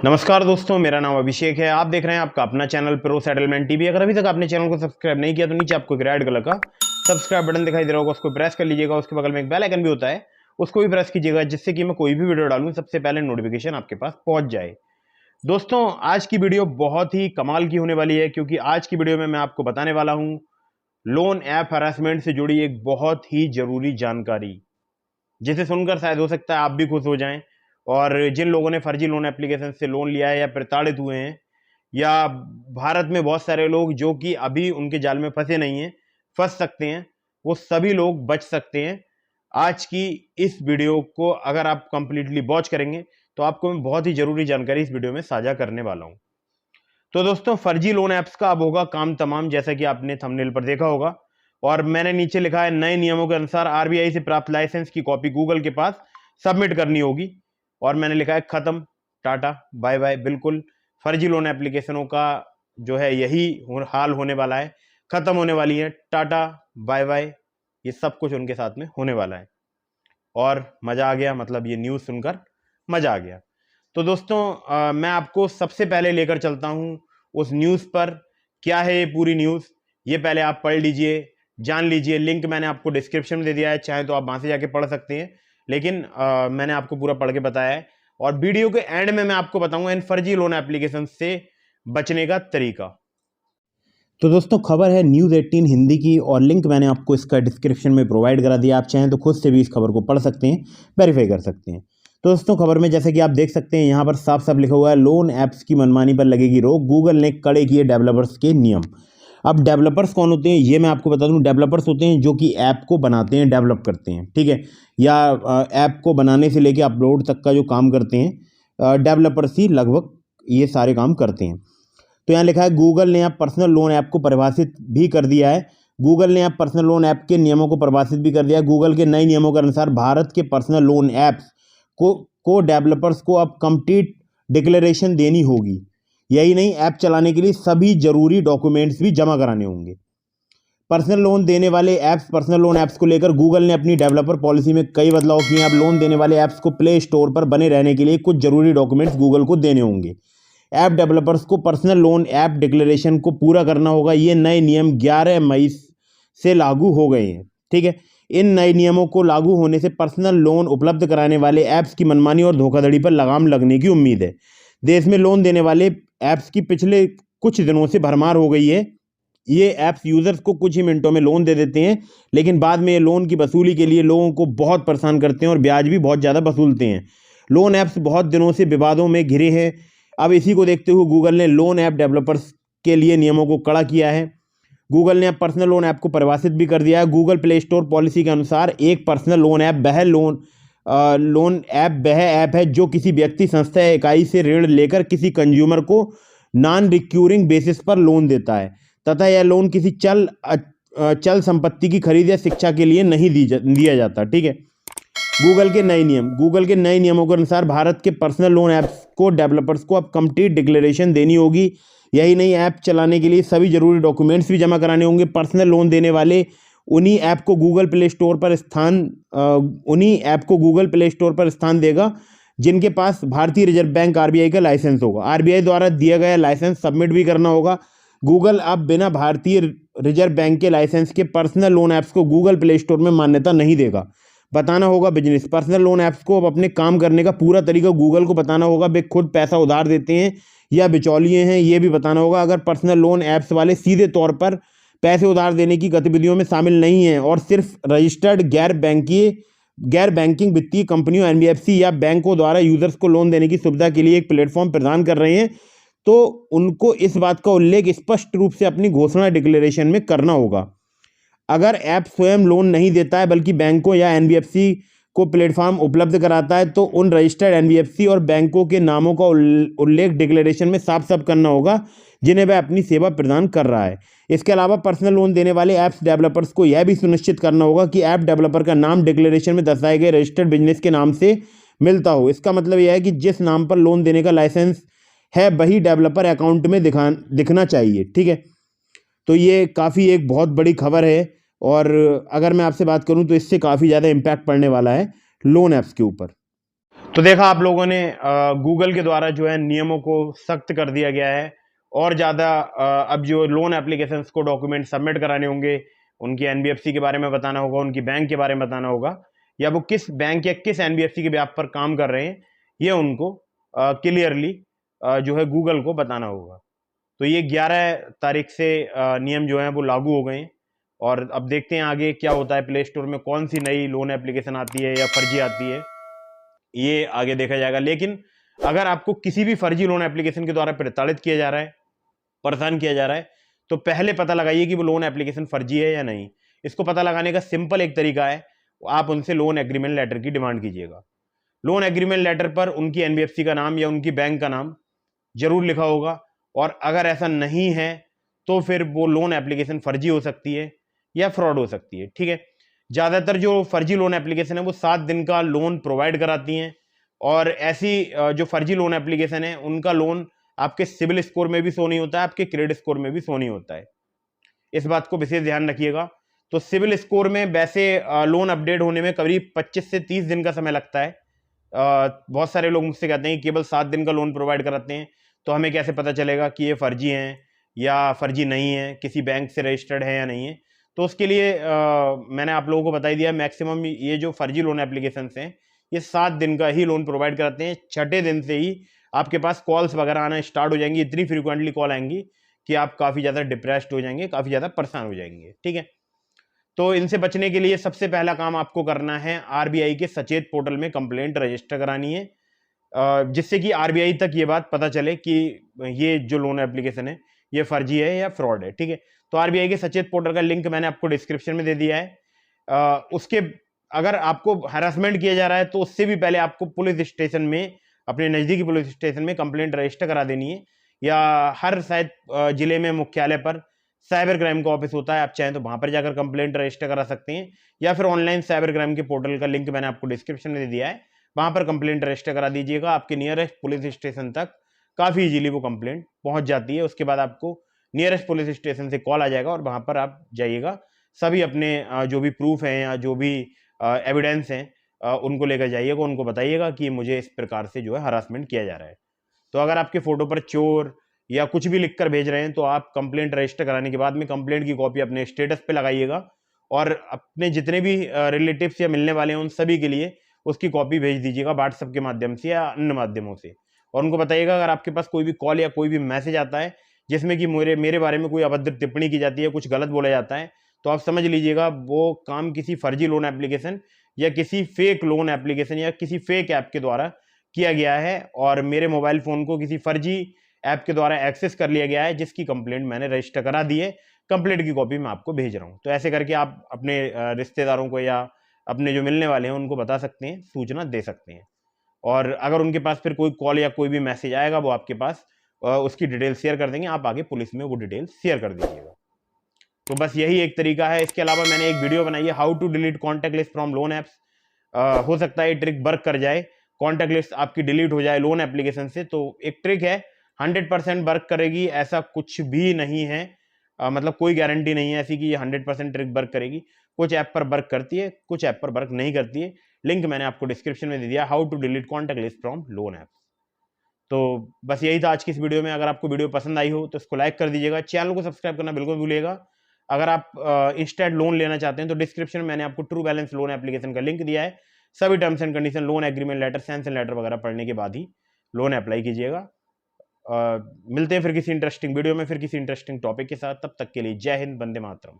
नमस्कार दोस्तों, मेरा नाम अभिषेक है। आप देख रहे हैं आपका अपना चैनल प्रो सेटलमेंट टीवी। अगर अभी तक आपने चैनल को सब्सक्राइब नहीं किया तो नीचे आपको एक रेड कलर का सब्सक्राइब बटन दिखाई दे रहा होगा, उसको प्रेस कर लीजिएगा। उसके बगल में एक बेल आइकन भी होता है, उसको भी प्रेस कीजिएगा, जिससे कि मैं कोई भी वीडियो डालूं सबसे पहले नोटिफिकेशन आपके पास पहुंच जाए। दोस्तों, आज की वीडियो बहुत ही कमाल की होने वाली है, क्योंकि आज की वीडियो में मैं आपको बताने वाला हूं लोन ऐप हरासमेंट से जुड़ी एक बहुत ही जरूरी जानकारी, जिसे सुनकर शायद हो सकता है आप भी खुश हो जाएं। और जिन लोगों ने फर्जी लोन एप्लीकेशन से लोन लिया है या प्रताड़ित हुए हैं, या भारत में बहुत सारे लोग जो कि अभी उनके जाल में फंसे नहीं हैं, फंस सकते हैं, वो सभी लोग बच सकते हैं। आज की इस वीडियो को अगर आप कंप्लीटली वॉच करेंगे तो आपको मैं बहुत ही जरूरी जानकारी इस वीडियो में साझा करने वाला हूं। तो दोस्तों, फर्जी लोन ऐप्स का अब होगा काम तमाम, जैसा कि आपने थंबनेल पर देखा होगा। और मैंने नीचे लिखा है, नए नियमों के अनुसार आरबीआई से प्राप्त लाइसेंस की कॉपी गूगल के पास सबमिट करनी होगी। और मैंने लिखा है, खत्म, टाटा बाय बाय। बिल्कुल फर्जी लोन एप्लीकेशनों का जो है यही हाल होने वाला है, खत्म होने वाली है, टाटा बाय बाय। ये सब कुछ उनके साथ में होने वाला है। और मजा आ गया, मतलब ये न्यूज़ सुनकर मजा आ गया। तो दोस्तों, मैं आपको सबसे पहले लेकर चलता हूं उस न्यूज़ पर। क्या है ये पूरी न्यूज़, ये पहले आप पढ़ लीजिए, जान लीजिए। लिंक मैंने आपको डिस्क्रिप्शन में दे दिया है, चाहे तो आप वहां से जाके पढ़ सकते हैं, लेकिन मैंने आपको पूरा पढ़ के बताया है। और वीडियो के एंड में मैं आपको बताऊंगा इन फर्जी लोन एप्लीकेशन से बचने का तरीका। तो दोस्तों, खबर है न्यूज़ 18 हिंदी की, और लिंक मैंने आपको इसका डिस्क्रिप्शन में प्रोवाइड करा दिया। आप चाहें तो खुद से भी इस खबर को पढ़ सकते हैं, वेरीफाई कर सकते हैं। तो दोस्तों, खबर में जैसे कि आप देख सकते हैं, यहाँ पर साफ साफ लिखा हुआ है, लोन ऐप्स की मनमानी पर लगेगी रोक, गूगल ने कड़े किए डेवलपर्स के नियम। अब डेवलपर्स कौन होते हैं ये मैं आपको बता दूं। डेवलपर्स होते हैं जो कि ऐप को बनाते हैं, डेवलप करते हैं, ठीक है, या ऐप को बनाने से लेके अपलोड तक का जो काम करते हैं, डेवलपर्स ही लगभग ये सारे काम करते हैं। तो यहाँ लिखा है, गूगल ने अब पर्सनल लोन ऐप को परिभाषित भी कर दिया है। गूगल ने अब पर्सनल लोन ऐप के नियमों को परिभाषित भी कर दिया है। गूगल के नए नियमों के अनुसार भारत के पर्सनल लोन ऐप्स को डेवलपर्स को अब कंप्लीट डिक्लेरेशन देनी होगी। यही नहीं, ऐप चलाने के लिए सभी जरूरी डॉक्यूमेंट्स भी जमा कराने होंगे। पर्सनल लोन देने वाले ऐप्स पर्सनल लोन ऐप्स को लेकर गूगल ने अपनी डेवलपर पॉलिसी में कई बदलाव किए हैं। अब लोन देने वाले ऐप्स को प्ले स्टोर पर बने रहने के लिए कुछ जरूरी डॉक्यूमेंट्स गूगल को देने होंगे। ऐप डेवलपर्स को पर्सनल लोन ऐप डिक्लेरेशन को पूरा करना होगा। ये नए नियम 11 मई से लागू हो गए हैं, ठीक है। इन नए नियमों को लागू होने से पर्सनल लोन उपलब्ध कराने वाले ऐप्स की मनमानी और धोखाधड़ी पर लगाम लगने की उम्मीद है। देश में लोन देने वाले ऐप्स की पिछले कुछ दिनों से भरमार हो गई है। ये ऐप्स यूजर्स को कुछ ही मिनटों में लोन दे देते हैं, लेकिन बाद में ये लोन की वसूली के लिए लोगों को बहुत परेशान करते हैं और ब्याज भी बहुत ज़्यादा वसूलते हैं। लोन ऐप्स बहुत दिनों से विवादों में घिरे हैं। अब इसी को देखते हुए गूगल ने लोन ऐप डेवलपर्स के लिए नियमों को कड़ा किया है। गूगल ने अब पर्सनल लोन ऐप को परिभाषित भी कर दिया है। गूगल प्ले स्टोर पॉलिसी के अनुसार एक पर्सनल लोन ऐप वह ऐप है जो किसी व्यक्ति, संस्था या इकाई से ऋण लेकर किसी कंज्यूमर को नॉन रिक्यूरिंग बेसिस पर लोन देता है, तथा यह लोन किसी चल संपत्ति की खरीद या शिक्षा के लिए नहीं दिया जाता, ठीक है। गूगल के नए नियमों के अनुसार भारत के पर्सनल लोन ऐप्स को डेवलपर्स को अब कंप्लीट डिक्लेरेशन देनी होगी। यही नहीं, ऐप चलाने के लिए सभी जरूरी डॉक्यूमेंट्स भी जमा कराने होंगे। पर्सनल लोन देने वाले उन्हीं ऐप को गूगल प्ले स्टोर पर स्थान देगा जिनके पास भारतीय रिजर्व बैंक आरबीआई का लाइसेंस होगा। आरबीआई द्वारा दिया गया लाइसेंस सबमिट भी करना होगा। गूगल अब बिना भारतीय रिजर्व बैंक के लाइसेंस के पर्सनल लोन ऐप्स को गूगल प्ले स्टोर में मान्यता नहीं देगा। बताना होगा बिजनेस। पर्सनल लोन ऐप्स को अब अपने काम करने का पूरा तरीका गूगल को बताना होगा। वे खुद पैसा उधार देते हैं या बिचौलिए हैं, ये भी बताना होगा। अगर पर्सनल लोन ऐप्स वाले सीधे तौर पर पैसे उधार देने की गतिविधियों में शामिल नहीं हैं और सिर्फ रजिस्टर्ड गैर बैंकिंग वित्तीय कंपनियों, एनबीएफसी या बैंकों द्वारा यूजर्स को लोन देने की सुविधा के लिए एक प्लेटफॉर्म प्रदान कर रहे हैं, तो उनको इस बात का उल्लेख स्पष्ट रूप से अपनी घोषणा डिक्लेरेशन में करना होगा। अगर ऐप स्वयं लोन नहीं देता है बल्कि बैंकों या एनबीएफसी को प्लेटफॉर्म उपलब्ध कराता है, तो उन रजिस्टर्ड एनबीएफसी और बैंकों के नामों का उल्लेख डिक्लेरेशन में साफ साफ करना होगा जिन्हें वह अपनी सेवा प्रदान कर रहा है। इसके अलावा पर्सनल लोन देने वाले ऐप्स डेवलपर्स को यह भी सुनिश्चित करना होगा कि ऐप डेवलपर का नाम डिक्लेरेशन में दर्शाए गए रजिस्टर्ड बिजनेस के नाम से मिलता हो। इसका मतलब यह है कि जिस नाम पर लोन देने का लाइसेंस है वही डेवलपर अकाउंट में दिखना चाहिए, ठीक है। तो ये काफ़ी एक बहुत बड़ी खबर है, और अगर मैं आपसे बात करूं तो इससे काफ़ी ज़्यादा इम्पैक्ट पड़ने वाला है लोन ऐप्स के ऊपर। तो देखा आप लोगों ने गूगल के द्वारा जो है नियमों को सख्त कर दिया गया है और ज़्यादा अब जो लोन एप्लीकेशंस को डॉक्यूमेंट सबमिट कराने होंगे, उनकी एनबीएफसी के बारे में बताना होगा, उनकी बैंक के बारे में बताना होगा, या वो किस बैंक या किस एनबीएफसी के ब्याज पर काम कर रहे हैं, ये उनको क्लियरली जो है गूगल को बताना होगा। तो ये 11 तारीख से नियम जो हैं वो लागू हो गए हैं और अब देखते हैं आगे क्या होता है। प्ले स्टोर में कौन सी नई लोन एप्लीकेशन आती है या फर्जी आती है, ये आगे देखा जाएगा। लेकिन अगर आपको किसी भी फर्जी लोन एप्लीकेशन के द्वारा प्रताड़ित किया जा रहा है, परेशान किया जा रहा है, तो पहले पता लगाइए कि वो लोन एप्लीकेशन फर्जी है या नहीं। इसको पता लगाने का सिंपल एक तरीका है, आप उनसे लोन एग्रीमेंट लेटर की डिमांड कीजिएगा। लोन एग्रीमेंट लेटर पर उनकी एनबीएफसी का नाम या उनकी बैंक का नाम जरूर लिखा होगा, और अगर ऐसा नहीं है तो फिर वो लोन एप्लीकेशन फर्जी हो सकती है या फ्रॉड हो सकती है। ठीक है, ज़्यादातर जो फर्जी लोन एप्लीकेशन है वो 7 दिन का लोन प्रोवाइड कराती हैं, और ऐसी जो फर्जी लोन एप्लीकेशन है उनका लोन आपके सिविल स्कोर में भी शो नहीं होता है, आपके क्रेडिट स्कोर में भी शो नहीं होता है। इस बात को विशेष ध्यान रखिएगा। तो सिविल स्कोर में वैसे लोन अपडेट होने में करीब 25 से 30 दिन का समय लगता है। बहुत सारे लोग मुझसे कहते हैं कि केवल 7 दिन का लोन प्रोवाइड कराते हैं, तो हमें कैसे पता चलेगा कि ये फर्जी हैं या फर्जी नहीं है, किसी बैंक से रजिस्टर्ड है या नहीं है। तो उसके लिए मैंने आप लोगों को बता ही दिया, मैक्सिमम ये जो फर्जी लोन एप्लीकेशन हैं ये 7 दिन का ही लोन प्रोवाइड कराते हैं। छठे दिन से ही आपके पास कॉल्स वगैरह आना स्टार्ट हो जाएंगी, इतनी फ्रीक्वेंटली कॉल आएंगी कि आप काफ़ी ज़्यादा डिप्रेस्ड हो जाएंगे, काफ़ी ज़्यादा परेशान हो जाएंगे। ठीक है, तो इनसे बचने के लिए सबसे पहला काम आपको करना है, आरबीआई के सचेत पोर्टल में कंप्लेंट रजिस्टर करानी है, जिससे कि आरबीआई तक ये बात पता चले कि ये जो लोन एप्लीकेशन है ये फर्जी है या फ्रॉड है। ठीक है, तो आरबीआई के सचेत पोर्टल का लिंक मैंने आपको डिस्क्रिप्शन में दे दिया है। उसके अगर आपको हरासमेंट किया जा रहा है तो उससे भी पहले आपको पुलिस स्टेशन में, अपने नज़दीकी पुलिस स्टेशन में कंप्लेंट रजिस्टर करा देनी है, या हर शायद जिले में मुख्यालय पर साइबर क्राइम का ऑफिस होता है, आप चाहें तो वहां पर जाकर कंप्लेंट रजिस्टर करा सकते हैं, या फिर ऑनलाइन साइबर क्राइम के पोर्टल का लिंक मैंने आपको डिस्क्रिप्शन में दे दिया है, वहां पर कंप्लेंट रजिस्टर करा दीजिएगा। आपके नियरेस्ट पुलिस स्टेशन तक काफ़ी इजीली वो कंप्लेंट पहुंच जाती है। उसके बाद आपको नियरेस्ट पुलिस स्टेशन से कॉल आ जाएगा और वहां पर आप जाइएगा, सभी अपने जो भी प्रूफ हैं या जो भी एविडेंस हैं उनको लेकर जाइएगा, उनको बताइएगा कि मुझे इस प्रकार से जो है हरासमेंट किया जा रहा है। तो अगर आपके फोटो पर चोर या कुछ भी लिखकर भेज रहे हैं तो आप कंप्लेंट रजिस्टर कराने के बाद में कंप्लेंट की कॉपी अपने स्टेटस पे लगाइएगा, और अपने जितने भी रिलेटिव्स या मिलने वाले हैं उन सभी के लिए उसकी कॉपी भेज दीजिएगा व्हाट्सएप के माध्यम से या अन्य माध्यमों से। और उनको बताइएगा अगर आपके पास कोई भी कॉल या कोई भी मैसेज आता है जिसमें कि मेरे बारे में कोई अभद्र टिप्पणी की जाती है, कुछ गलत बोला जाता है, तो आप समझ लीजिएगा वो काम किसी फर्जी लोन एप्लीकेशन या किसी फेक लोन एप्लीकेशन या किसी फेक ऐप के द्वारा किया गया है, और मेरे मोबाइल फ़ोन को किसी फर्जी ऐप के द्वारा एक्सेस कर लिया गया है, जिसकी कंप्लेंट मैंने रजिस्टर करा दी है। कंप्लेंट की कॉपी मैं आपको भेज रहा हूँ। तो ऐसे करके आप अपने रिश्तेदारों को या अपने जो मिलने वाले हैं उनको बता सकते हैं, सूचना दे सकते हैं। और अगर उनके पास फिर कोई कॉल या कोई भी मैसेज आएगा वो आपके पास उसकी डिटेल शेयर कर देंगे, आप आगे पुलिस में वो डिटेल शेयर कर दीजिएगा। तो बस यही एक तरीका है। इसके अलावा मैंने एक वीडियो बनाई है, how to delete contact list from loan apps. हो सकता है ये ट्रिक वर्क कर जाए, कॉन्टैक्ट लिस्ट आपकी डिलीट हो जाए लोन एप्लीकेशन से। तो एक ट्रिक है, 100% वर्क करेगी ऐसा कुछ भी नहीं है, मतलब कोई गारंटी नहीं है ऐसी कि ये 100% ट्रिक वर्क करेगी। कुछ ऐप पर वर्क करती है, कुछ ऐप पर वर्क नहीं करती है। लिंक मैंने आपको डिस्क्रिप्शन में दे दिया, how to delete contact list from loan apps. तो बस यही था आज की इस वीडियो में। अगर आपको वीडियो पसंद आई हो तो इसको लाइक कर दीजिएगा, चैनल को सब्सक्राइब करना बिल्कुल भूलिएगा। अगर आप इंस्टेंट लोन लेना चाहते हैं तो डिस्क्रिप्शन में मैंने आपको ट्रू बैलेंस लोन एप्लीकेशन का लिंक दिया है। सभी terms and condition, loan agreement letter, sanction letter वगैरह पढ़ने के बाद ही लोन अप्लाई कीजिएगा। मिलते हैं फिर किसी इंटरेस्टिंग वीडियो में, फिर किसी इंटरेस्टिंग टॉपिक के साथ। तब तक के लिए जय हिंद, वंदे मातरम।